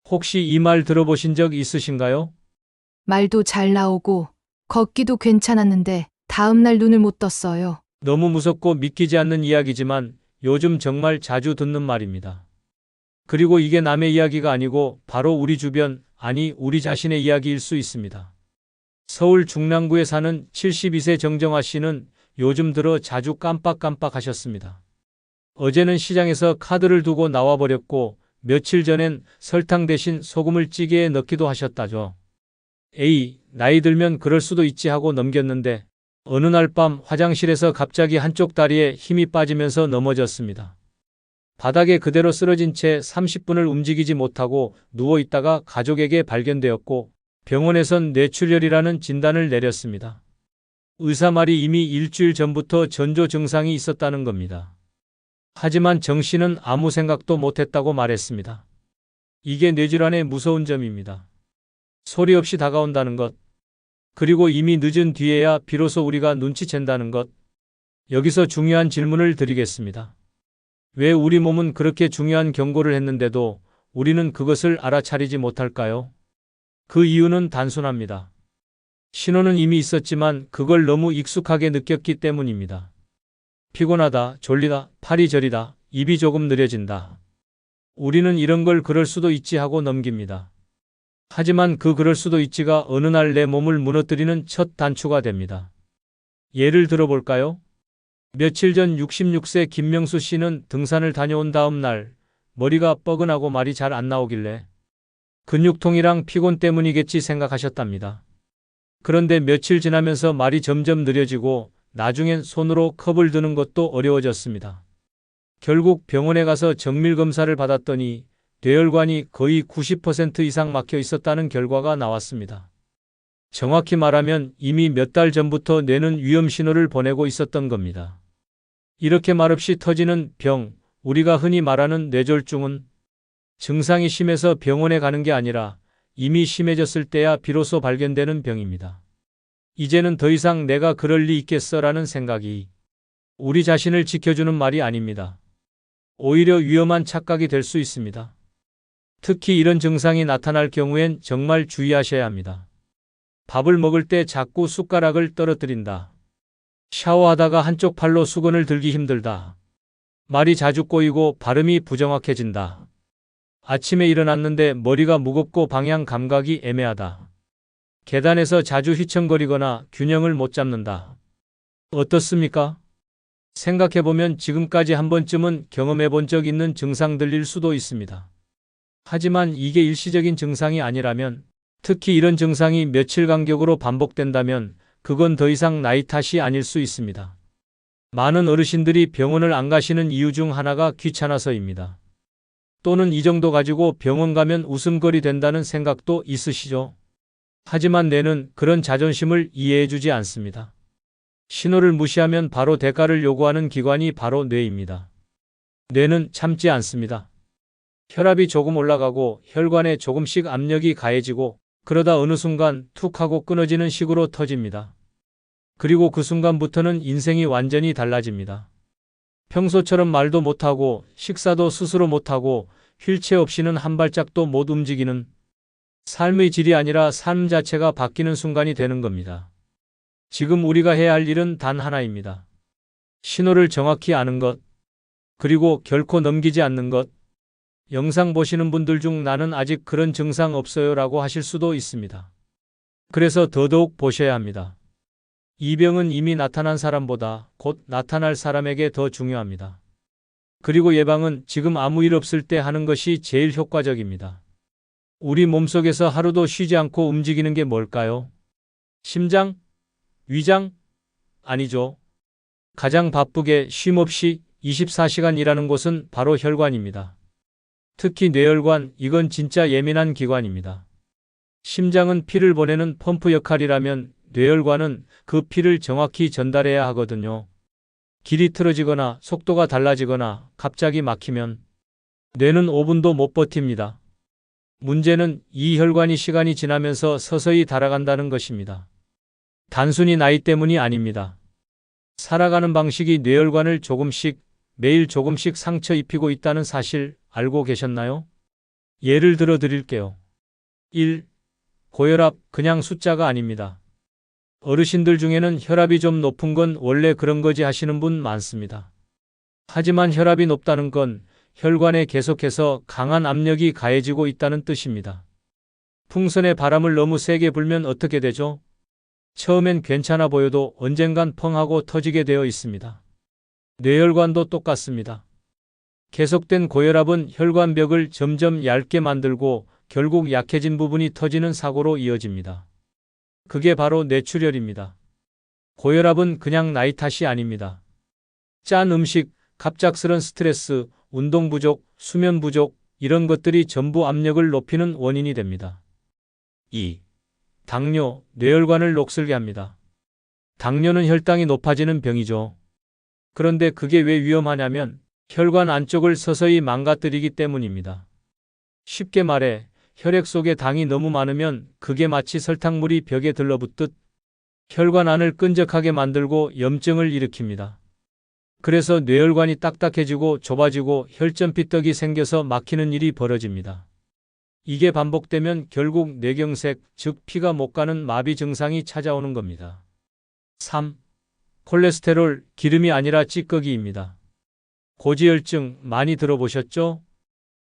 혹시 이 말 들어보신 적 있으신가요? 말도 잘 나오고 걷기도 괜찮았는데 다음날 눈을 못 떴어요. 너무 무섭고 믿기지 않는 이야기지만 요즘 정말 자주 듣는 말입니다. 그리고 이게 남의 이야기가 아니고 바로 우리 주변, 아니 우리 자신의 이야기일 수 있습니다. 서울 중랑구에 사는 72세 정정아 씨는 요즘 들어 자주 깜빡깜빡하셨습니다. 어제는 시장에서 카드를 두고 나와버렸고 며칠 전엔 설탕 대신 소금을 찌개에 넣기도 하셨다죠. 에이, 나이 들면 그럴 수도 있지 하고 넘겼는데 어느 날 밤 화장실에서 갑자기 한쪽 다리에 힘이 빠지면서 넘어졌습니다. 바닥에 그대로 쓰러진 채 30분을 움직이지 못하고 누워있다가 가족에게 발견되었고 병원에선 뇌출혈이라는 진단을 내렸습니다. 의사 말이 이미 일주일 전부터 전조 증상이 있었다는 겁니다. 하지만 정 씨는 아무 생각도 못했다고 말했습니다. 이게 뇌질환의 무서운 점입니다. 소리 없이 다가온다는 것, 그리고 이미 늦은 뒤에야 비로소 우리가 눈치챈다는 것. 여기서 중요한 질문을 드리겠습니다. 왜 우리 몸은 그렇게 중요한 경고를 했는데도 우리는 그것을 알아차리지 못할까요? 그 이유는 단순합니다. 신호는 이미 있었지만 그걸 너무 익숙하게 느꼈기 때문입니다. 피곤하다, 졸리다, 팔이 저리다, 입이 조금 느려진다. 우리는 이런 걸 그럴 수도 있지 하고 넘깁니다. 하지만 그 그럴 수도 있지가 어느 날 내 몸을 무너뜨리는 첫 단추가 됩니다. 예를 들어볼까요? 며칠 전 66세 김명수 씨는 등산을 다녀온 다음 날 머리가 뻐근하고 말이 잘 안 나오길래 근육통이랑 피곤 때문이겠지 생각하셨답니다. 그런데 며칠 지나면서 말이 점점 느려지고 나중엔 손으로 컵을 드는 것도 어려워졌습니다. 결국 병원에 가서 정밀검사를 받았더니 뇌혈관이 거의 90% 이상 막혀 있었다는 결과가 나왔습니다. 정확히 말하면 이미 몇 달 전부터 뇌는 위험 신호를 보내고 있었던 겁니다. 이렇게 말없이 터지는 병, 우리가 흔히 말하는 뇌졸중은 증상이 심해서 병원에 가는 게 아니라 이미 심해졌을 때야 비로소 발견되는 병입니다. 이제는 더 이상 내가 그럴 리 있겠어라는 생각이 우리 자신을 지켜주는 말이 아닙니다. 오히려 위험한 착각이 될 수 있습니다. 특히 이런 증상이 나타날 경우엔 정말 주의하셔야 합니다. 밥을 먹을 때 자꾸 숟가락을 떨어뜨린다. 샤워하다가 한쪽 팔로 수건을 들기 힘들다. 말이 자주 꼬이고 발음이 부정확해진다. 아침에 일어났는데 머리가 무겁고 방향 감각이 애매하다. 계단에서 자주 휘청거리거나 균형을 못 잡는다. 어떻습니까? 생각해보면 지금까지 한 번쯤은 경험해본 적 있는 증상들일 수도 있습니다. 하지만 이게 일시적인 증상이 아니라면, 특히 이런 증상이 며칠 간격으로 반복된다면 그건 더 이상 나이 탓이 아닐 수 있습니다. 많은 어르신들이 병원을 안 가시는 이유 중 하나가 귀찮아서입니다. 또는 이 정도 가지고 병원 가면 웃음거리 된다는 생각도 있으시죠? 하지만 뇌는 그런 자존심을 이해해주지 않습니다. 신호를 무시하면 바로 대가를 요구하는 기관이 바로 뇌입니다. 뇌는 참지 않습니다. 혈압이 조금 올라가고 혈관에 조금씩 압력이 가해지고 그러다 어느 순간 툭 하고 끊어지는 식으로 터집니다. 그리고 그 순간부터는 인생이 완전히 달라집니다. 평소처럼 말도 못하고 식사도 스스로 못하고 휠체어 없이는 한 발짝도 못 움직이는 삶의 질이 아니라 삶 자체가 바뀌는 순간이 되는 겁니다. 지금 우리가 해야 할 일은 단 하나입니다. 신호를 정확히 아는 것, 그리고 결코 넘기지 않는 것. 영상 보시는 분들 중 나는 아직 그런 증상 없어요 라고 하실 수도 있습니다. 그래서 더더욱 보셔야 합니다. 이 병은 이미 나타난 사람보다 곧 나타날 사람에게 더 중요합니다. 그리고 예방은 지금 아무 일 없을 때 하는 것이 제일 효과적입니다. 우리 몸속에서 하루도 쉬지 않고 움직이는 게 뭘까요? 심장? 위장? 아니죠. 가장 바쁘게 쉼없이 24시간 일하는 곳은 바로 혈관입니다. 특히 뇌혈관, 이건 진짜 예민한 기관입니다. 심장은 피를 보내는 펌프 역할이라면 뇌혈관은 그 피를 정확히 전달해야 하거든요. 길이 틀어지거나 속도가 달라지거나 갑자기 막히면 뇌는 5분도 못 버팁니다. 문제는 이 혈관이 시간이 지나면서 서서히 닳아간다는 것입니다. 단순히 나이 때문이 아닙니다. 살아가는 방식이 뇌혈관을 조금씩, 매일 조금씩 상처 입히고 있다는 사실 알고 계셨나요? 예를 들어 드릴게요. 1. 고혈압 그냥 숫자가 아닙니다. 어르신들 중에는 혈압이 좀 높은 건 원래 그런 거지 하시는 분 많습니다. 하지만 혈압이 높다는 건 혈관에 계속해서 강한 압력이 가해지고 있다는 뜻입니다. 풍선에 바람을 너무 세게 불면 어떻게 되죠? 처음엔 괜찮아 보여도 언젠간 펑 하고 터지게 되어 있습니다. 뇌혈관도 똑같습니다. 계속된 고혈압은 혈관벽을 점점 얇게 만들고 결국 약해진 부분이 터지는 사고로 이어집니다. 그게 바로 뇌출혈입니다. 고혈압은 그냥 나이 탓이 아닙니다. 짠 음식, 갑작스런 스트레스, 운동 부족, 수면 부족, 이런 것들이 전부 압력을 높이는 원인이 됩니다. 2. 당뇨, 뇌혈관을 녹슬게 합니다. 당뇨는 혈당이 높아지는 병이죠. 그런데 그게 왜 위험하냐면 혈관 안쪽을 서서히 망가뜨리기 때문입니다. 쉽게 말해 혈액 속에 당이 너무 많으면 그게 마치 설탕물이 벽에 들러붙듯 혈관 안을 끈적하게 만들고 염증을 일으킵니다. 그래서 뇌혈관이 딱딱해지고 좁아지고 혈전피떡이 생겨서 막히는 일이 벌어집니다. 이게 반복되면 결국 뇌경색, 즉 피가 못 가는 마비 증상이 찾아오는 겁니다. 3. 콜레스테롤, 기름이 아니라 찌꺼기입니다. 고지혈증 많이 들어보셨죠?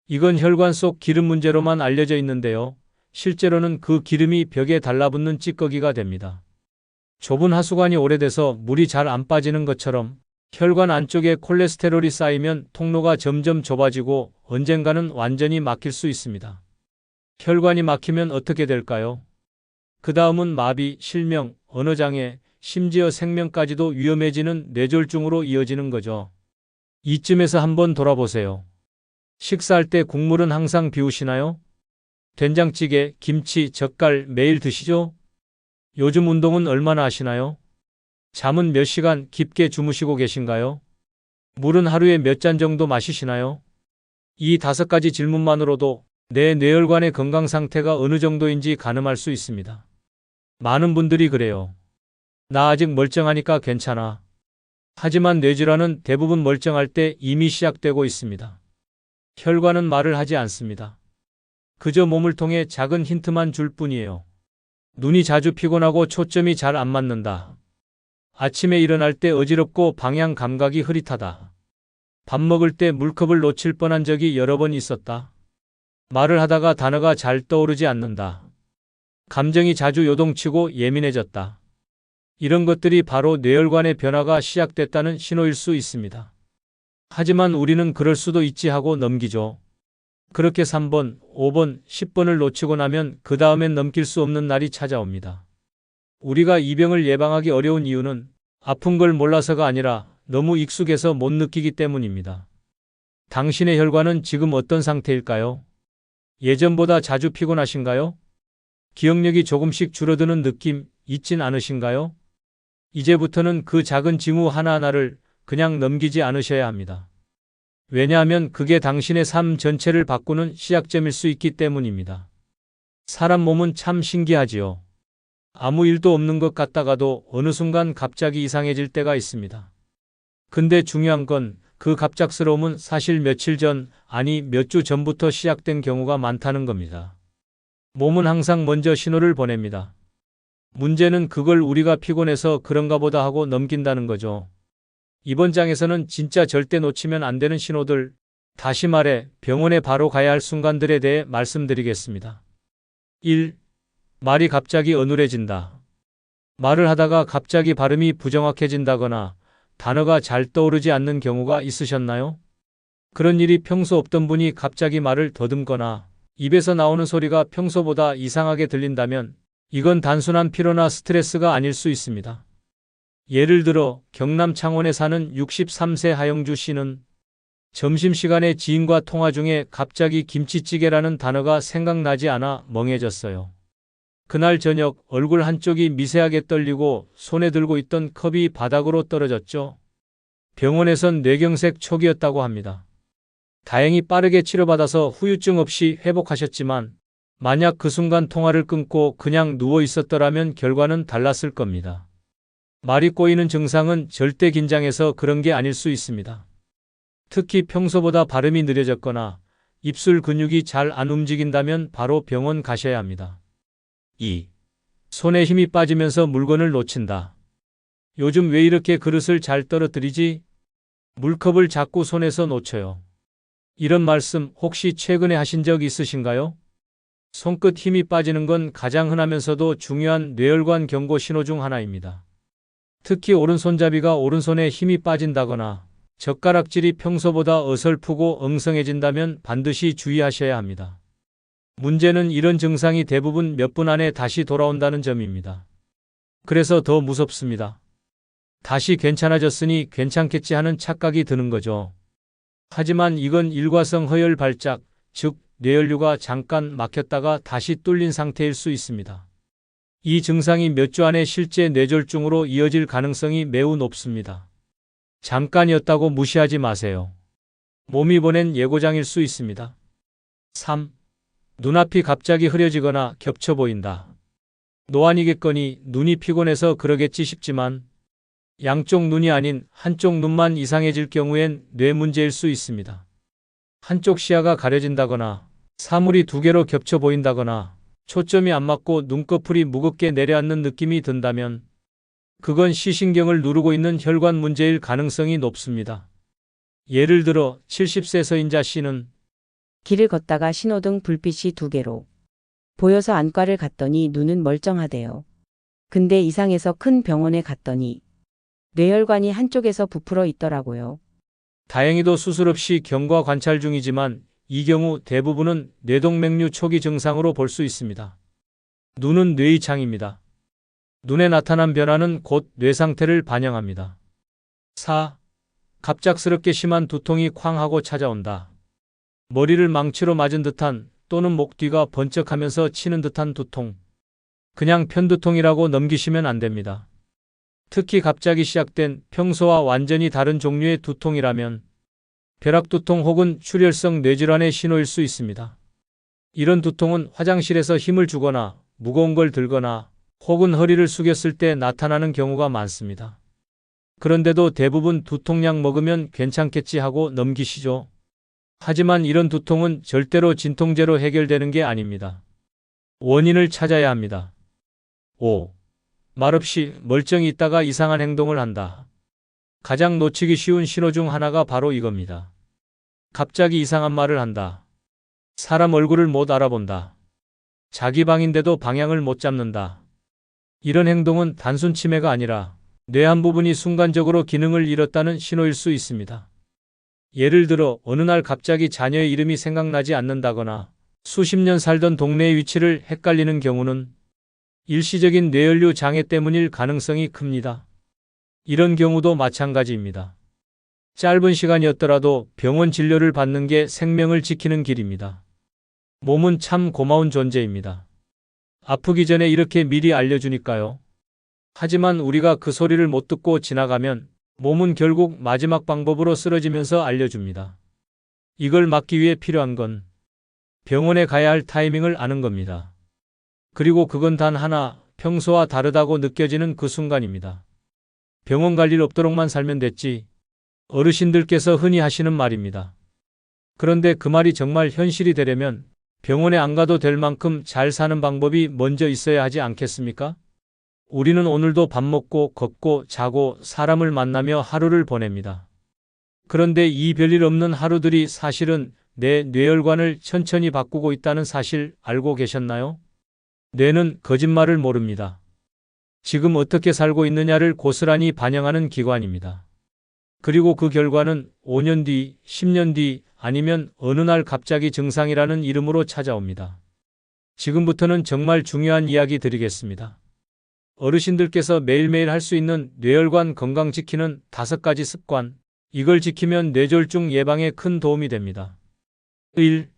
이건 혈관 속 기름 문제로만 알려져 있는데요. 실제로는 그 기름이 벽에 달라붙는 찌꺼기가 됩니다. 좁은 하수관이 오래돼서 물이 잘 안 빠지는 것처럼 혈관 안쪽에 콜레스테롤이 쌓이면 통로가 점점 좁아지고 언젠가는 완전히 막힐 수 있습니다. 혈관이 막히면 어떻게 될까요? 그 다음은 마비, 실명, 언어장애, 심지어 생명까지도 위험해지는 뇌졸중으로 이어지는 거죠. 이쯤에서 한번 돌아보세요. 식사할 때 국물은 항상 비우시나요? 된장찌개, 김치, 젓갈 매일 드시죠? 요즘 운동은 얼마나 하시나요? 잠은 몇 시간 깊게 주무시고 계신가요? 물은 하루에 몇 잔 정도 마시시나요? 이 5가지 질문만으로도 내 뇌혈관의 건강 상태가 어느 정도인지 가늠할 수 있습니다. 많은 분들이 그래요. 나 아직 멀쩡하니까 괜찮아. 하지만 뇌질환은 대부분 멀쩡할 때 이미 시작되고 있습니다. 혈관은 말을 하지 않습니다. 그저 몸을 통해 작은 힌트만 줄 뿐이에요. 눈이 자주 피곤하고 초점이 잘 안 맞는다. 아침에 일어날 때 어지럽고 방향 감각이 흐릿하다. 밥 먹을 때 물컵을 놓칠 뻔한 적이 여러 번 있었다. 말을 하다가 단어가 잘 떠오르지 않는다. 감정이 자주 요동치고 예민해졌다. 이런 것들이 바로 뇌혈관의 변화가 시작됐다는 신호일 수 있습니다. 하지만 우리는 그럴 수도 있지 하고 넘기죠. 그렇게 3번, 5번, 10번을 놓치고 나면 그 다음엔 넘길 수 없는 날이 찾아옵니다. 우리가 이 병을 예방하기 어려운 이유는 아픈 걸 몰라서가 아니라 너무 익숙해서 못 느끼기 때문입니다. 당신의 혈관은 지금 어떤 상태일까요? 예전보다 자주 피곤하신가요? 기억력이 조금씩 줄어드는 느낌 있진 않으신가요? 이제부터는 그 작은 징후 하나하나를 그냥 넘기지 않으셔야 합니다. 왜냐하면 그게 당신의 삶 전체를 바꾸는 시작점일 수 있기 때문입니다. 사람 몸은 참 신기하지요. 아무 일도 없는 것 같다가도 어느 순간 갑자기 이상해질 때가 있습니다. 근데 중요한 건 그 갑작스러움은 사실 며칠 전, 아니 몇 주 전부터 시작된 경우가 많다는 겁니다. 몸은 항상 먼저 신호를 보냅니다. 문제는 그걸 우리가 피곤해서 그런가 보다 하고 넘긴다는 거죠. 이번 장에서는 진짜 절대 놓치면 안 되는 신호들, 다시 말해 병원에 바로 가야 할 순간들에 대해 말씀드리겠습니다. 1. 말이 갑자기 어눌해진다. 말을 하다가 갑자기 발음이 부정확해진다거나 단어가 잘 떠오르지 않는 경우가 있으셨나요? 그런 일이 평소 없던 분이 갑자기 말을 더듬거나 입에서 나오는 소리가 평소보다 이상하게 들린다면 이건 단순한 피로나 스트레스가 아닐 수 있습니다. 예를 들어 경남 창원에 사는 63세 하영주 씨는 점심시간에 지인과 통화 중에 갑자기 김치찌개라는 단어가 생각나지 않아 멍해졌어요. 그날 저녁 얼굴 한쪽이 미세하게 떨리고 손에 들고 있던 컵이 바닥으로 떨어졌죠. 병원에선 뇌경색 초기였다고 합니다. 다행히 빠르게 치료받아서 후유증 없이 회복하셨지만 만약 그 순간 통화를 끊고 그냥 누워 있었더라면 결과는 달랐을 겁니다. 말이 꼬이는 증상은 절대 긴장해서 그런 게 아닐 수 있습니다. 특히 평소보다 발음이 느려졌거나 입술 근육이 잘 안 움직인다면 바로 병원 가셔야 합니다. 2. 손에 힘이 빠지면서 물건을 놓친다. 요즘 왜 이렇게 그릇을 잘 떨어뜨리지? 물컵을 자꾸 손에서 놓쳐요. 이런 말씀 혹시 최근에 하신 적 있으신가요? 손끝 힘이 빠지는 건 가장 흔하면서도 중요한 뇌혈관 경고 신호 중 하나입니다. 특히 오른손잡이가 오른손에 힘이 빠진다거나 젓가락질이 평소보다 어설프고 엉성해진다면 반드시 주의하셔야 합니다. 문제는 이런 증상이 대부분 몇 분 안에 다시 돌아온다는 점입니다. 그래서 더 무섭습니다. 다시 괜찮아졌으니 괜찮겠지 하는 착각이 드는 거죠. 하지만 이건 일과성 허혈 발작, 즉 뇌혈류가 잠깐 막혔다가 다시 뚫린 상태일 수 있습니다. 이 증상이 몇 주 안에 실제 뇌졸중으로 이어질 가능성이 매우 높습니다. 잠깐이었다고 무시하지 마세요. 몸이 보낸 예고장일 수 있습니다. 3. 눈앞이 갑자기 흐려지거나 겹쳐 보인다. 노안이겠거니 눈이 피곤해서 그러겠지 싶지만 양쪽 눈이 아닌 한쪽 눈만 이상해질 경우엔 뇌 문제일 수 있습니다. 한쪽 시야가 가려진다거나 사물이 두 개로 겹쳐 보인다거나 초점이 안 맞고 눈꺼풀이 무겁게 내려앉는 느낌이 든다면 그건 시신경을 누르고 있는 혈관 문제일 가능성이 높습니다. 예를 들어 70세 서인자 씨는 길을 걷다가 신호등 불빛이 두 개로 보여서 안과를 갔더니 눈은 멀쩡하대요. 근데 이상해서 큰 병원에 갔더니 뇌혈관이 한쪽에서 부풀어 있더라고요. 다행히도 수술 없이 경과 관찰 중이지만 이 경우 대부분은 뇌동맥류 초기 증상으로 볼 수 있습니다. 눈은 뇌의 창입니다. 눈에 나타난 변화는 곧 뇌 상태를 반영합니다. 4. 갑작스럽게 심한 두통이 쾅 하고 찾아온다. 머리를 망치로 맞은 듯한 또는 목 뒤가 번쩍하면서 치는 듯한 두통. 그냥 편두통이라고 넘기시면 안 됩니다. 특히 갑자기 시작된 평소와 완전히 다른 종류의 두통이라면 벼락두통 혹은 출혈성 뇌질환의 신호일 수 있습니다. 이런 두통은 화장실에서 힘을 주거나 무거운 걸 들거나 혹은 허리를 숙였을 때 나타나는 경우가 많습니다. 그런데도 대부분 두통약 먹으면 괜찮겠지 하고 넘기시죠. 하지만 이런 두통은 절대로 진통제로 해결되는 게 아닙니다. 원인을 찾아야 합니다. 5. 말없이 멀쩡히 있다가 이상한 행동을 한다. 가장 놓치기 쉬운 신호 중 하나가 바로 이겁니다. 갑자기 이상한 말을 한다. 사람 얼굴을 못 알아본다. 자기 방인데도 방향을 못 잡는다. 이런 행동은 단순 치매가 아니라 뇌 한 부분이 순간적으로 기능을 잃었다는 신호일 수 있습니다. 예를 들어 어느 날 갑자기 자녀의 이름이 생각나지 않는다거나 수십 년 살던 동네의 위치를 헷갈리는 경우는 일시적인 뇌혈류 장애 때문일 가능성이 큽니다. 이런 경우도 마찬가지입니다. 짧은 시간이었더라도 병원 진료를 받는 게 생명을 지키는 길입니다. 몸은 참 고마운 존재입니다. 아프기 전에 이렇게 미리 알려주니까요. 하지만 우리가 그 소리를 못 듣고 지나가면 몸은 결국 마지막 방법으로 쓰러지면서 알려줍니다. 이걸 막기 위해 필요한 건 병원에 가야 할 타이밍을 아는 겁니다. 그리고 그건 단 하나, 평소와 다르다고 느껴지는 그 순간입니다. 병원 갈 일 없도록만 살면 됐지. 어르신들께서 흔히 하시는 말입니다. 그런데 그 말이 정말 현실이 되려면 병원에 안 가도 될 만큼 잘 사는 방법이 먼저 있어야 하지 않겠습니까? 우리는 오늘도 밥 먹고 걷고 자고 사람을 만나며 하루를 보냅니다. 그런데 이 별일 없는 하루들이 사실은 내 뇌혈관을 천천히 바꾸고 있다는 사실 알고 계셨나요? 뇌는 거짓말을 모릅니다. 지금 어떻게 살고 있느냐를 고스란히 반영하는 기관입니다. 그리고 그 결과는 5년 뒤, 10년 뒤 아니면 어느 날 갑자기 증상이라는 이름으로 찾아옵니다. 지금부터는 정말 중요한 이야기 드리겠습니다. 어르신들께서 매일매일 할 수 있는 뇌혈관 건강 지키는 5가지 습관. 이걸 지키면 뇌졸중 예방에 큰 도움이 됩니다. 1.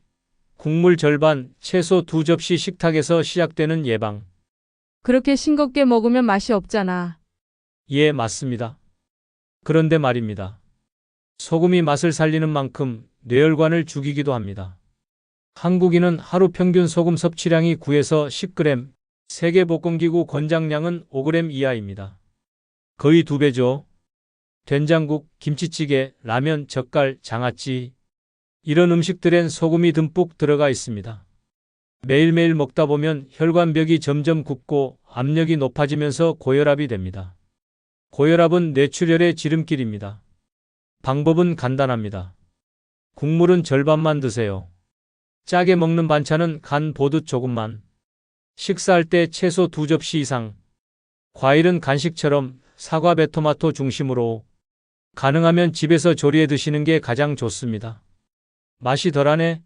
국물 절반, 채소 2접시 식탁에서 시작되는 예방. 그렇게 싱겁게 먹으면 맛이 없잖아. 예, 맞습니다. 그런데 말입니다. 소금이 맛을 살리는 만큼 뇌혈관을 죽이기도 합니다. 한국인은 하루 평균 소금 섭취량이 9에서 10g, 세계복권기구 권장량은 5g 이하입니다. 거의 2배죠. 된장국, 김치찌개, 라면, 젓갈, 장아찌. 이런 음식들엔 소금이 듬뿍 들어가 있습니다. 매일매일 먹다 보면 혈관벽이 점점 굽고 압력이 높아지면서 고혈압이 됩니다. 고혈압은 뇌출혈의 지름길입니다. 방법은 간단합니다. 국물은 절반만 드세요. 짜게 먹는 반찬은 간 보듯 조금만. 식사할 때 채소 2접시 이상. 과일은 간식처럼 사과, 배토마토 중심으로. 가능하면 집에서 조리해 드시는 게 가장 좋습니다. 맛이 덜하네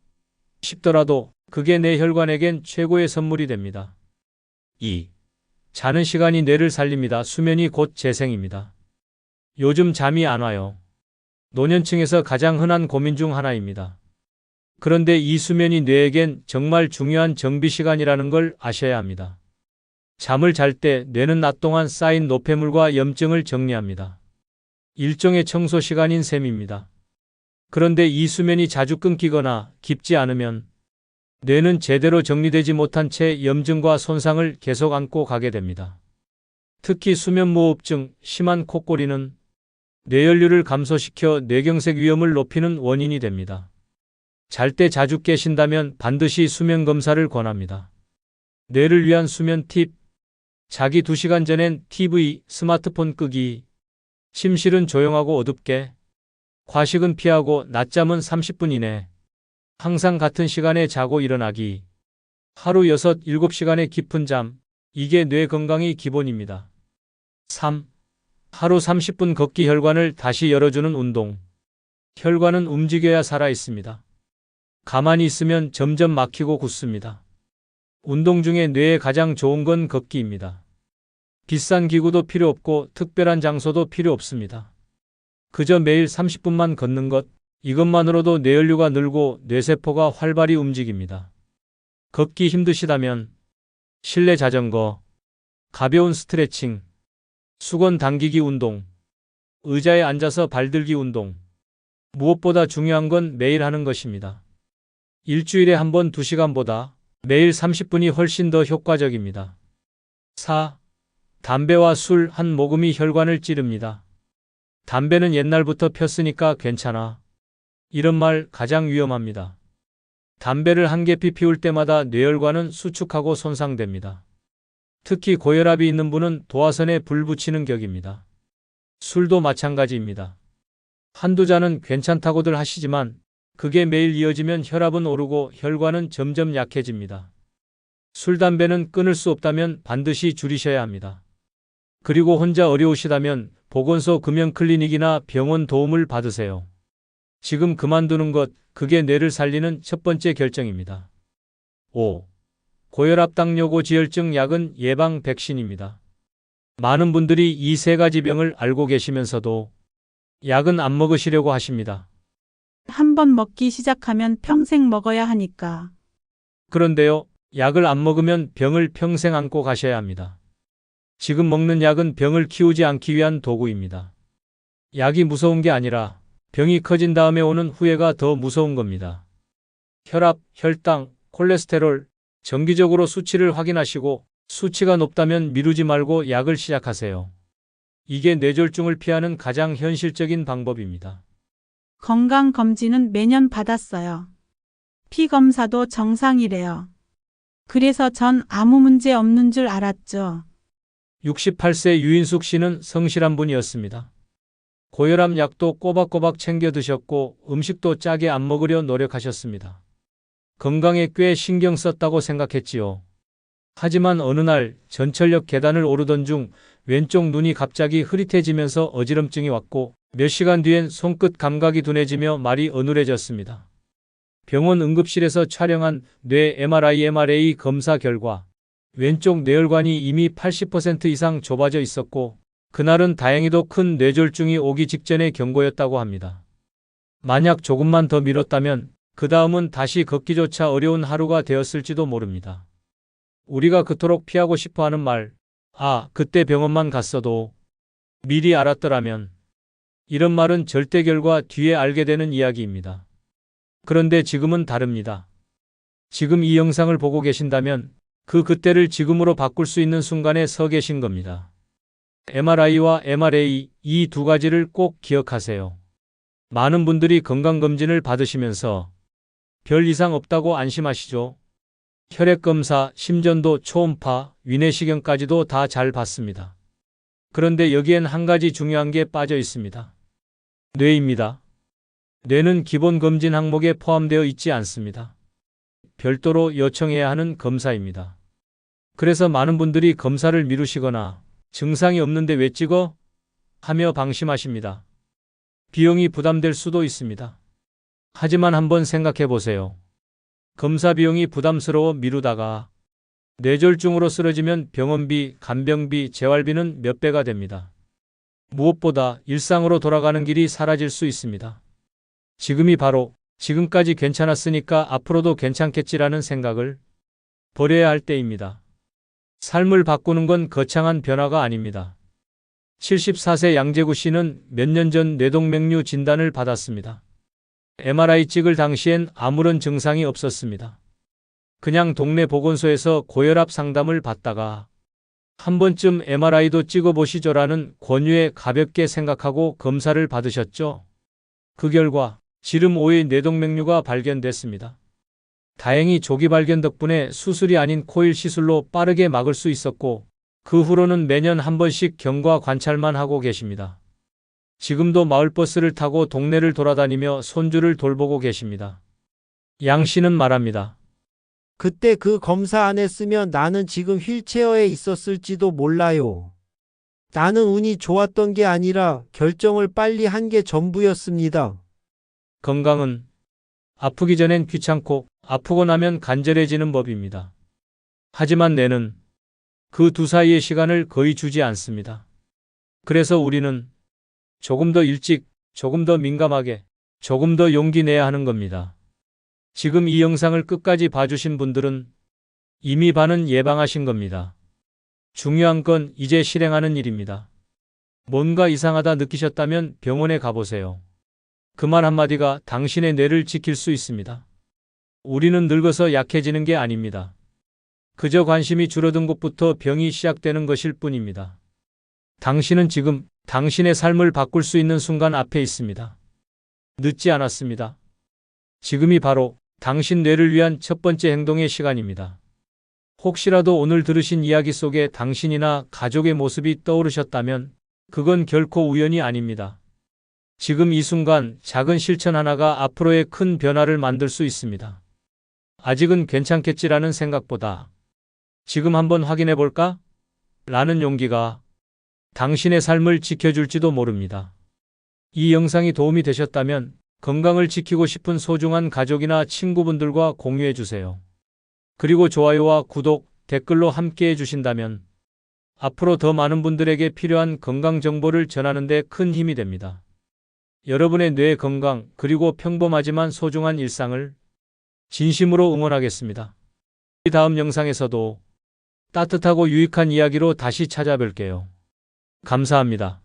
싶더라도 그게 내 혈관에겐 최고의 선물이 됩니다. 2. 자는 시간이 뇌를 살립니다. 수면이 곧 재생입니다. 요즘 잠이 안 와요. 노년층에서 가장 흔한 고민 중 하나입니다. 그런데 이 수면이 뇌에겐 정말 중요한 정비 시간이라는 걸 아셔야 합니다. 잠을 잘 때 뇌는 낮 동안 쌓인 노폐물과 염증을 정리합니다. 일종의 청소 시간인 셈입니다. 그런데 이 수면이 자주 끊기거나 깊지 않으면 뇌는 제대로 정리되지 못한 채 염증과 손상을 계속 안고 가게 됩니다. 특히 수면무호흡증, 심한 콧골이는 뇌연류를 감소시켜 뇌경색 위험을 높이는 원인이 됩니다. 잘 때 자주 깨신다면 반드시 수면 검사를 권합니다. 뇌를 위한 수면 팁. 자기 2시간 전엔 TV, 스마트폰 끄기. 침실은 조용하고 어둡게. 과식은 피하고 낮잠은 30분 이내. 항상 같은 시간에 자고 일어나기. 하루 6, 7시간의 깊은 잠. 이게 뇌 건강의 기본입니다. 3. 하루 30분 걷기. 혈관을 다시 열어주는 운동. 혈관은 움직여야 살아 있습니다. 가만히 있으면 점점 막히고 굳습니다. 운동 중에 뇌에 가장 좋은 건 걷기입니다. 비싼 기구도 필요 없고 특별한 장소도 필요 없습니다. 그저 매일 30분만 걷는 것, 이것만으로도 뇌연류가 늘고 뇌세포가 활발히 움직입니다. 걷기 힘드시다면 실내 자전거, 가벼운 스트레칭, 수건 당기기 운동, 의자에 앉아서 발들기 운동. 무엇보다 중요한 건 매일 하는 것입니다. 일주일에 한 번 2시간보다 매일 30분이 훨씬 더 효과적입니다. 4. 담배와 술 한 모금이 혈관을 찌릅니다. 담배는 옛날부터 폈으니까 괜찮아. 이런 말 가장 위험합니다. 담배를 한 개피 피울 때마다 뇌혈관은 수축하고 손상됩니다. 특히 고혈압이 있는 분은 도화선에 불 붙이는 격입니다. 술도 마찬가지입니다. 한두 잔은 괜찮다고들 하시지만 그게 매일 이어지면 혈압은 오르고 혈관은 점점 약해집니다. 술, 담배는 끊을 수 없다면 반드시 줄이셔야 합니다. 그리고 혼자 어려우시다면 보건소 금연클리닉이나 병원 도움을 받으세요. 지금 그만두는 것, 그게 뇌를 살리는 첫 번째 결정입니다. 5. 고혈압, 당뇨, 고지혈증 약은 예방 백신입니다. 많은 분들이 이 3가지 병을 알고 계시면서도 약은 안 먹으시려고 하십니다. 한 번 먹기 시작하면 평생 먹어야 하니까. 그런데요, 약을 안 먹으면 병을 평생 안고 가셔야 합니다. 지금 먹는 약은 병을 키우지 않기 위한 도구입니다. 약이 무서운 게 아니라 병이 커진 다음에 오는 후회가 더 무서운 겁니다. 혈압, 혈당, 콜레스테롤, 정기적으로 수치를 확인하시고 수치가 높다면 미루지 말고 약을 시작하세요. 이게 뇌졸중을 피하는 가장 현실적인 방법입니다. 건강검진은 매년 받았어요. 피 검사도 정상이래요. 그래서 전 아무 문제 없는 줄 알았죠. 68세 유인숙 씨는 성실한 분이었습니다. 고혈압 약도 꼬박꼬박 챙겨 드셨고 음식도 짜게 안 먹으려 노력하셨습니다. 건강에 꽤 신경 썼다고 생각했지요. 하지만 어느 날 전철역 계단을 오르던 중 왼쪽 눈이 갑자기 흐릿해지면서 어지럼증이 왔고 몇 시간 뒤엔 손끝 감각이 둔해지며 말이 어눌해졌습니다. 병원 응급실에서 촬영한 뇌 MRI 검사 결과 왼쪽 뇌혈관이 이미 80% 이상 좁아져 있었고 그날은 다행히도 큰 뇌졸중이 오기 직전의 경고였다고 합니다. 만약 조금만 더 미뤘다면 그 다음은 다시 걷기조차 어려운 하루가 되었을지도 모릅니다. 우리가 그토록 피하고 싶어하는 말, 그때 병원만 갔어도 미리 알았더라면, 이런 말은 절대 결과 뒤에 알게 되는 이야기입니다. 그런데 지금은 다릅니다. 지금 이 영상을 보고 계신다면 그때를 지금으로 바꿀 수 있는 순간에 서 계신 겁니다. MRI와 MRA, 이 2가지를 꼭 기억하세요. 많은 분들이 건강검진을 받으시면서 별 이상 없다고 안심하시죠. 혈액검사, 심전도, 초음파, 위내시경까지도 다 잘 봤습니다. 그런데 여기엔 한 가지 중요한 게 빠져 있습니다. 뇌입니다. 뇌는 기본 검진 항목에 포함되어 있지 않습니다. 별도로 요청해야 하는 검사입니다. 그래서 많은 분들이 검사를 미루시거나 증상이 없는데 왜 찍어? 하며 방심하십니다. 비용이 부담될 수도 있습니다. 하지만 한번 생각해 보세요. 검사 비용이 부담스러워 미루다가 뇌졸중으로 쓰러지면 병원비, 간병비, 재활비는 몇 배가 됩니다. 무엇보다 일상으로 돌아가는 길이 사라질 수 있습니다. 지금이 바로 지금까지 괜찮았으니까 앞으로도 괜찮겠지라는 생각을 버려야 할 때입니다. 삶을 바꾸는 건 거창한 변화가 아닙니다. 74세 양재구 씨는 몇 년 전 뇌동맥류 진단을 받았습니다. MRI 찍을 당시엔 아무런 증상이 없었습니다. 그냥 동네 보건소에서 고혈압 상담을 받다가 한 번쯤 MRI도 찍어보시죠라는 권유에 가볍게 생각하고 검사를 받으셨죠. 그 결과 지름 5의 뇌동맥류가 발견됐습니다. 다행히 조기 발견 덕분에 수술이 아닌 코일 시술로 빠르게 막을 수 있었고 그 후로는 매년 한 번씩 경과 관찰만 하고 계십니다. 지금도 마을버스를 타고 동네를 돌아다니며 손주를 돌보고 계십니다. 양 씨는 말합니다. 그때 그 검사 안 했으면 나는 지금 휠체어에 있었을지도 몰라요. 나는 운이 좋았던 게 아니라 결정을 빨리 한 게 전부였습니다. 건강은 아프기 전엔 귀찮고 아프고 나면 간절해지는 법입니다. 하지만 뇌는 그 두 사이의 시간을 거의 주지 않습니다. 그래서 우리는 조금 더 일찍, 조금 더 민감하게, 조금 더 용기 내야 하는 겁니다. 지금 이 영상을 끝까지 봐주신 분들은 이미 반은 예방하신 겁니다. 중요한 건 이제 실행하는 일입니다. 뭔가 이상하다 느끼셨다면 병원에 가보세요. 그 말 한마디가 당신의 뇌를 지킬 수 있습니다. 우리는 늙어서 약해지는 게 아닙니다. 그저 관심이 줄어든 것부터 병이 시작되는 것일 뿐입니다. 당신은 지금 당신의 삶을 바꿀 수 있는 순간 앞에 있습니다. 늦지 않았습니다. 지금이 바로 당신 뇌를 위한 첫 번째 행동의 시간입니다. 혹시라도 오늘 들으신 이야기 속에 당신이나 가족의 모습이 떠오르셨다면 그건 결코 우연이 아닙니다. 지금 이 순간 작은 실천 하나가 앞으로의 큰 변화를 만들 수 있습니다. 아직은 괜찮겠지라는 생각보다 지금 한번 확인해 볼까? 라는 용기가 당신의 삶을 지켜줄지도 모릅니다. 이 영상이 도움이 되셨다면 건강을 지키고 싶은 소중한 가족이나 친구분들과 공유해 주세요. 그리고 좋아요와 구독, 댓글로 함께 해주신다면 앞으로 더 많은 분들에게 필요한 건강 정보를 전하는 데 큰 힘이 됩니다. 여러분의 뇌 건강 그리고 평범하지만 소중한 일상을 진심으로 응원하겠습니다. 다음 영상에서도 따뜻하고 유익한 이야기로 다시 찾아뵐게요. 감사합니다.